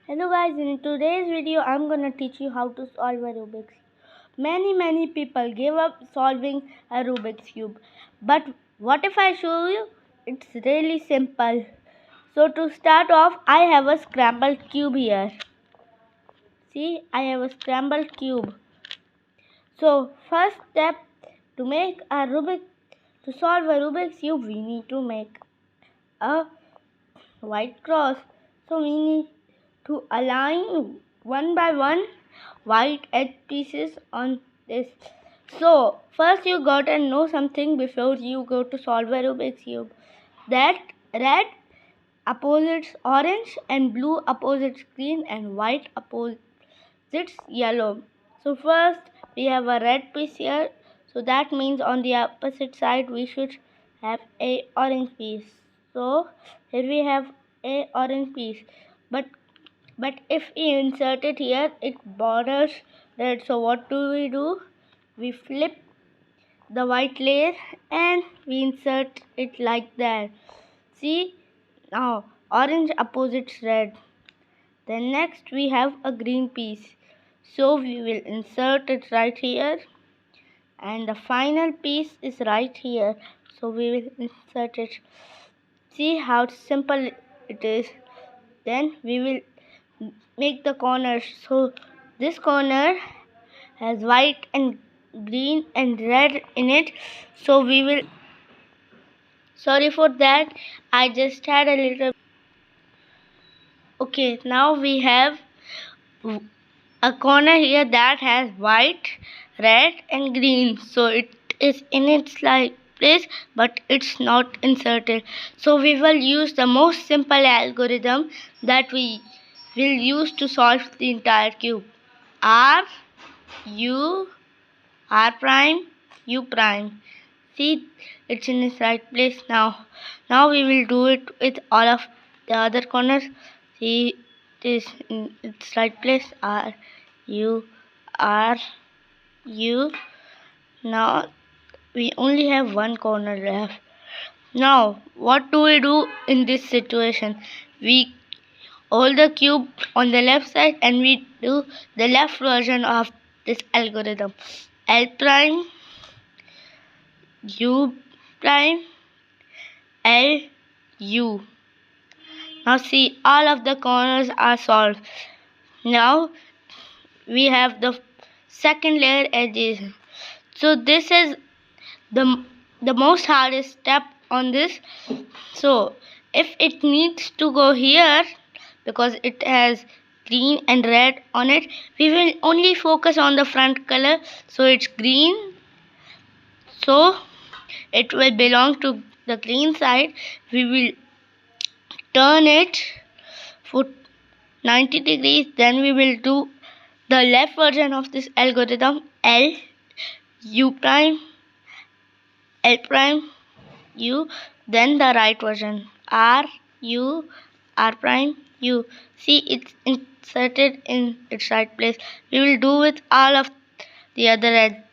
Hello guys, in today's video I'm gonna teach you how to solve a Rubik's Cube. Many people give up solving a Rubik's Cube. But what if I show you? It's really simple. So to start off, I have a scrambled cube here. See, I have a scrambled cube. So first step to solve a Rubik's Cube, we need to make a white cross. So we need to align one by one white edge pieces on this. So first you gotta know something before you go to solve a Rubik's Cube, that red opposites orange and blue opposites green and white opposites yellow. So first we have a red piece here, so that means on the opposite side we should have a orange piece. So here we have a orange piece, but if we insert it here, it borders red. So what do? We flip the white layer and we insert it like that. See, now orange opposites red. Then next we have a green piece. So we will insert it right here, and the final piece is right here. So we will insert it. See how simple it is. Then we will make the corners. So this corner has white and green and red in it. So we will, sorry for that, I just had a little. Okay, now we have a corner here that has white, red and green. So it is in its like place, but it's not inserted. So we will use the most simple algorithm that we will use to solve the entire cube. R U R prime U prime. See, it's in its right place now. Now we will do it with all of the other corners. See, it is in its right place. R U R U. Now we only have one corner left. Now what do we do in this situation? We hold the cube on the left side and we do the left version of this algorithm. L prime U prime L U. Now see, all of the corners are solved. Now we have the second layer edges. So this is the most hardest step on this. So if it needs to go here, because it has green and red on it, we will only focus on the front color. So it's green, so it will belong to the green side. We will turn it for 90 degrees. Then we will do the left version of this algorithm. L U prime L prime U. Then the right version, R U R prime U. See, it's inserted in its right place. We will do with all of the other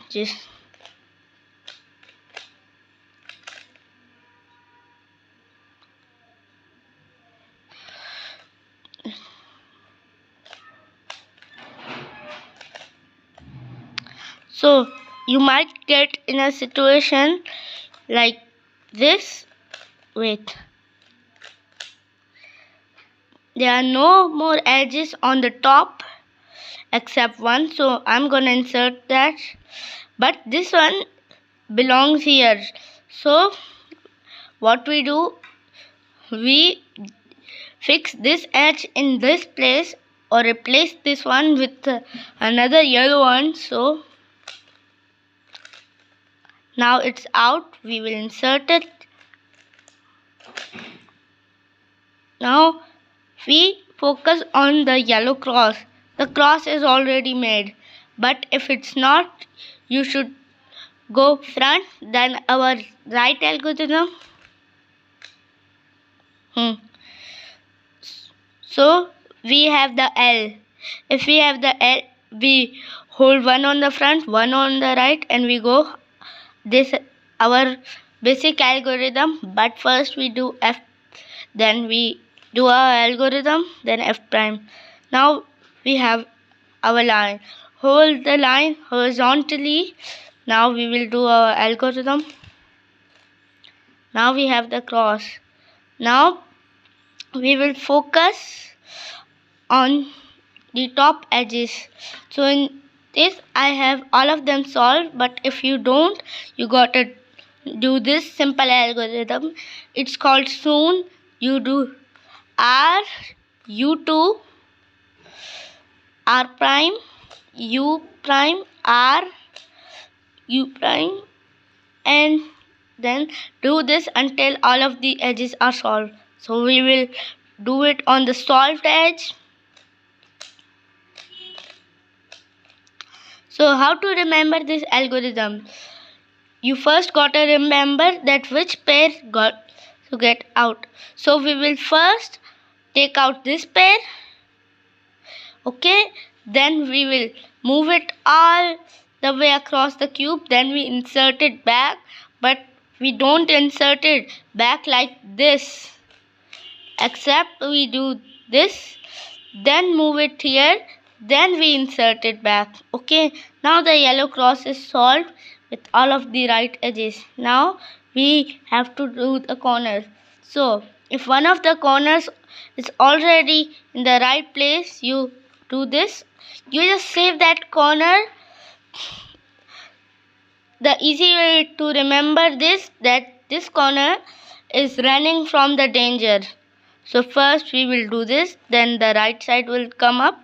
edges. So you might get in a situation like this. Wait, there are no more edges on the top except one, so I'm gonna insert that, but this one belongs here. So what we do, we fix this edge in this place or replace this one with another yellow one. So now it's out. We will insert it. Now we focus on the yellow cross. The cross is already made, but if it's not, you should go front, then our right algorithm. So we have the L. If we have the L, we hold one on the front, one on the right, and we go this our basic algorithm. But first we do F, then we do our algorithm, then F prime. Now we have our line. Hold the line horizontally. Now we will do our algorithm. Now we have the cross. Now we will focus on the top edges. So in this I have all of them solved, but if you don't, you gotta do this simple algorithm. It's called soon. You do R U2 R prime U prime R U prime, and then do this until all of the edges are solved. So we will do it on the solved edge. So how to remember this algorithm? You first got to remember that which pair got to get out. So we will first take out this pair. Okay, then we will move it all the way across the cube. Then we insert it back, but we don't insert it back like this, except we do this, then move it here, then we insert it back. Okay, now the yellow cross is solved with all of the right edges. Now we have to do the corners. So if one of the corners is already in the right place, you do this. You just save that corner. The easy way to remember this, that this corner is running from the danger. So first we will do this, then the right side will come up,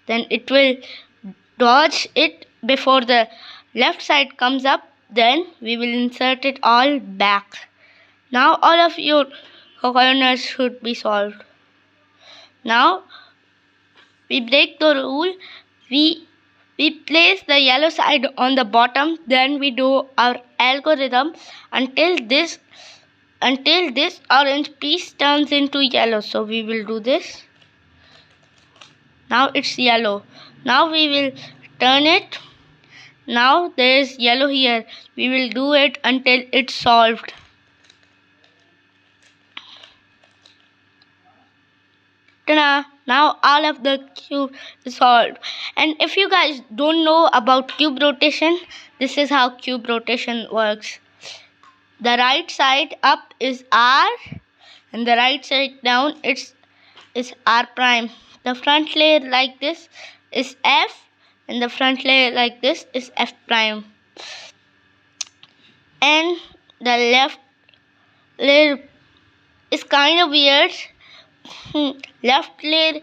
then it will dodge it before the left side comes up, then we will insert it all back. Now all of your corners should be solved. Now we break the rule. We place the yellow side on the bottom, then we do our algorithm until this orange piece turns into yellow. So we will do this. Now it's yellow. Now we will turn it. Now there is yellow here. We will do it until it's solved. Ta-da! Now all of the cube is solved. And if you guys don't know about cube rotation, this is how cube rotation works. The right side up is R, and the right side down is R prime. The front layer like this is F, and the front layer like this is F prime. And the left layer is kind of weird. Left layer,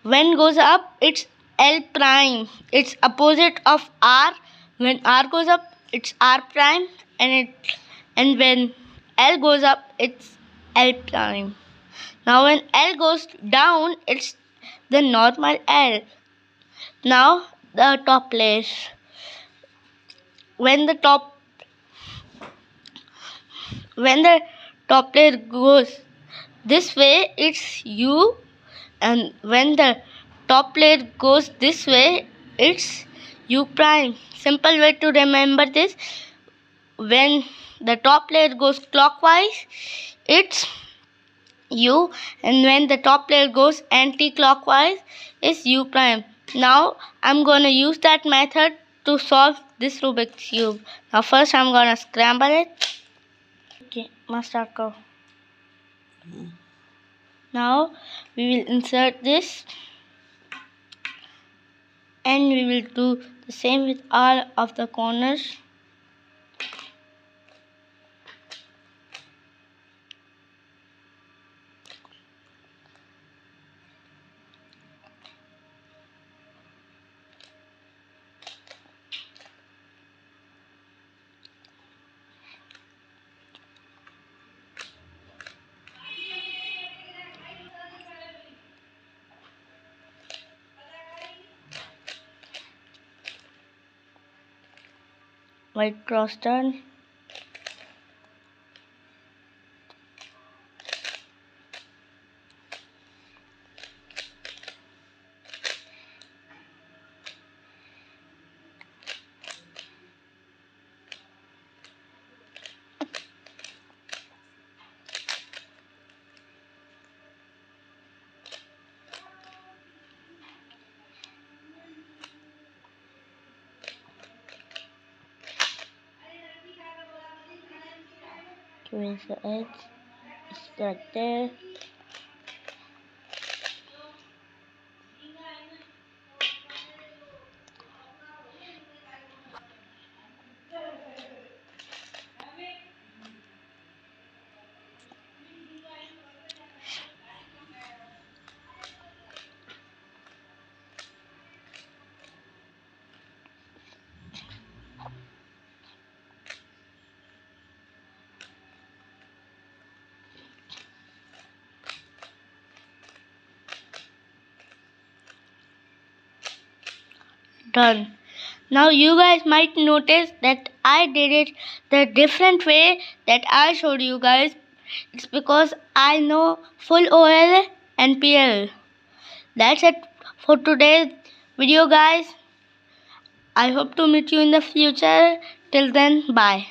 when goes up, it's L prime. It's opposite of R. When R goes up, it's R prime, and when L goes up, it's L prime. Now when L goes down, it's the normal L. Now the top layer. When the top layer goes this way, it's U, and when the top layer goes this way, it's U prime. Simple way to remember this: when the top layer goes clockwise, it's U, and when the top layer goes anti-clockwise, it's U prime. Now I'm gonna use that method to solve this Rubik's cube. Now first I'm gonna scramble it. Okay, must start go. Now we will insert this, and we will do the same with all of the corners. White cross done. Trace the edge. Start there. Done. Now you guys might notice that I did it the different way that I showed you guys. It's because I know full OL and PL. That's it for today's video guys. I hope to meet you in the future. Till then, bye.